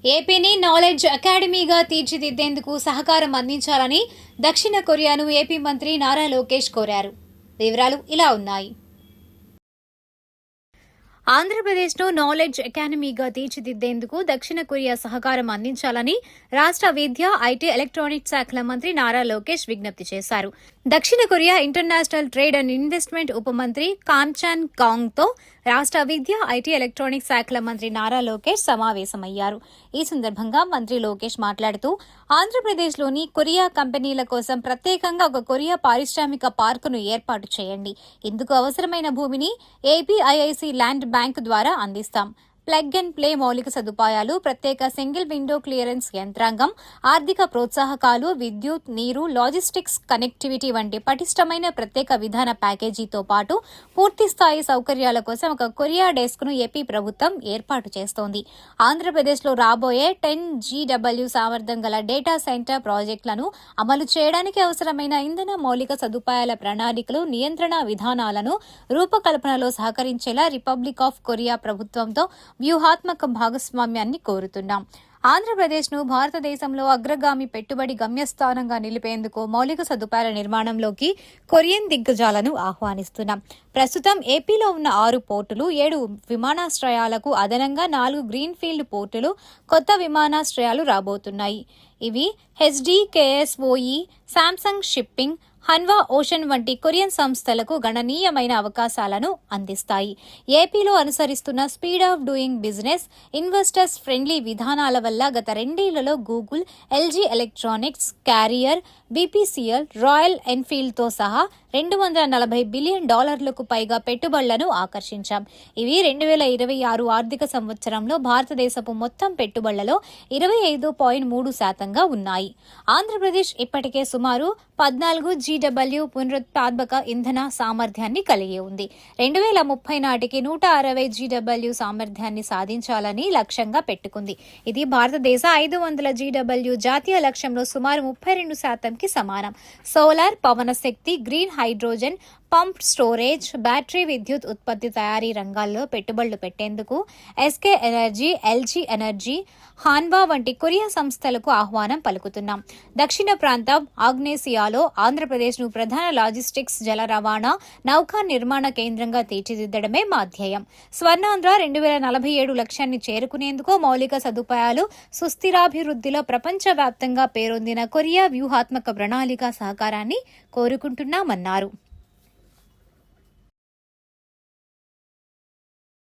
ఏపీని నాలెడ్జ్ అకాడమీగా తీర్చిదిద్దేందుకు సహకారం అందించాలని దక్షిణ కొరియాను ఏపీ మంత్రి నారా లోకేష్ కోరారు. వివరాలు ఇలా ఉన్నాయి. ఆంధ్రప్రదేశ్ను నాలెడ్జ్ అకాడమీగా తీర్చిదిద్దేందుకు దక్షిణ కొరియా సహకారం అందించాలని రాష్ట్ర విద్య, ఐటీ, ఎలక్ట్రానిక్స్ శాఖల మంత్రి నారా లోకేష్ విజ్ఞప్తి చేశారు. దక్షిణ Korea international trade and investment ఉప మంత్రి కామ్చాన్ కాంగ్తో రాష్ట్ర విద్య, ఐటీ, ఎలక్ట్రానిక్స్ శాఖల మంత్రి నారా లోకేష్ సమావేశమయ్యారు. ఈ సందర్భంగా మంత్రి లోకేష్ మాట్లాడుతూ ఆంధ్రప్రదేశ్లోని కొరియా కంపెనీల కోసం ప్రత్యేకంగా ఒక కొరియా పారిశ్రామిక పార్కును ఏర్పాటు చేయండి. ఇందుకు అవసరమైన భూమిని ఏపీఐఐసి ల్యాండ్ బ్యాంక్ ద్వారా అందిస్తాం. ప్లగ్ అండ్ ప్లే మౌలిక సదుపాయాలు, ప్రత్యేక సింగిల్ విండో క్లియరెన్స్ యంత్రాంగం, ఆర్థిక ప్రోత్సాహకాలు, విద్యుత్, నీరు, లాజిస్టిక్స్, కనెక్టివిటీ వంటి పటిష్టమైన ప్రత్యేక విధాన ప్యాకేజీతో పాటు పూర్తిస్థాయి సౌకర్యాల కోసం ఒక కొరియా డెస్క్ను ఏపీ ప్రభుత్వం ఏర్పాటు చేస్తోంది. ఆంధ్రప్రదేశ్లో రాబోయే 10 GW సామర్థ్యం గల డేటా సెంటర్ ప్రాజెక్టులను అమలు చేయడానికి అవసరమైన ఇంధన మౌలిక సదుపాయాల ప్రణాళికలు, నియంత్రణ విధానాలను రూపకల్పనలో సహకరించేలా రిపబ్లిక్ ఆఫ్ కొరియా ప్రభుత్వంతో వ్యూహాత్మక భాగస్వామ్యాన్ని కోరుతున్నాం. ఆంధ్రప్రదేశ్ను భారతదేశంలో అగ్రగామి పెట్టుబడి గమ్యస్థానంగా నిలిపేందుకు మౌలిక సదుపాయాల నిర్మాణంలోకి కొరియన్ దిగ్గజాలను ఆహ్వానిస్తున్నాం. ప్రస్తుతం ఏపీలో ఉన్న 6 పోర్టులు, 7 విమానాశ్రయాలకు అదనంగా 4 గ్రీన్ఫీల్డ్ పోర్టులు, కొత్త విమానాశ్రయాలు రాబోతున్నాయి. ఇవి HDKSOE, Samsung Shipping, Hanwha Ocean వంటి కొరియన్ సంస్థలకు గణనీయమైన అవకాశాలను అందిస్తాయి. ఏపీలో అనుసరిస్తున్న speed of doing business, investors friendly విధానాల వల్ల గత 2 ఏళ్లలో Google, LG Electronics, Carrier, BPCL, Royal ఎన్ఫీల్డ్తో సహా $240 బిలియన్ పైగా పెట్టుబడులను ఆకర్షించాం. ఇవి 2026 ఆర్థిక సంవత్సరంలో భారతదేశపు మొత్తం పెట్టుబడులలో 25.3% ఉన్నాయి. ఆంధ్రప్రదేశ్ ఇప్పటికే సుమారు 14 GW పునరుత్పాదక ఇంధన సామర్థ్యాన్ని కలిగి ఉంది. 2030 నాటికి 160 GW సామర్థ్యాన్ని సాధించాలని లక్ష్యంగా పెట్టుకుంది. ఇది భారతదేశ 500 GW జాతీయ లక్ష్యంలో సుమారు 32%కి సమానం. సోలార్, పవన శక్తి, green hydrogen, pump storage, battery విద్యుత్ ఉత్పత్తి తయారీ రంగాల్లో పెట్టుబడులు పెట్టేందుకు SK Energy, LG Energy, Hanwha వంటి కొరియా సంస్థలకు ఆహ్వానం పలుకుతున్నాం. దక్షిణ ప్రాంతం ఆగ్నేసియాలో ఆంధ్రప్రదేశ్ను ప్రధాన లాజిస్టిక్స్, జల రవాణా, నౌకా నిర్మాణ కేంద్రంగా తీర్చిదిద్దడమే మా ధ్యేయం. స్వర్ణాంధ్ర 2047 లక్ష్యాన్ని చేరుకునేందుకు మౌలిక సదుపాయాలు, సుస్థిరాభివృద్ధిలో ప్రపంచవ్యాప్తంగా పేరొందిన కొరియా వ్యూహాత్మక ప్రణాళిక సహకారాన్ని కోరుకుంటున్నామన్నారు.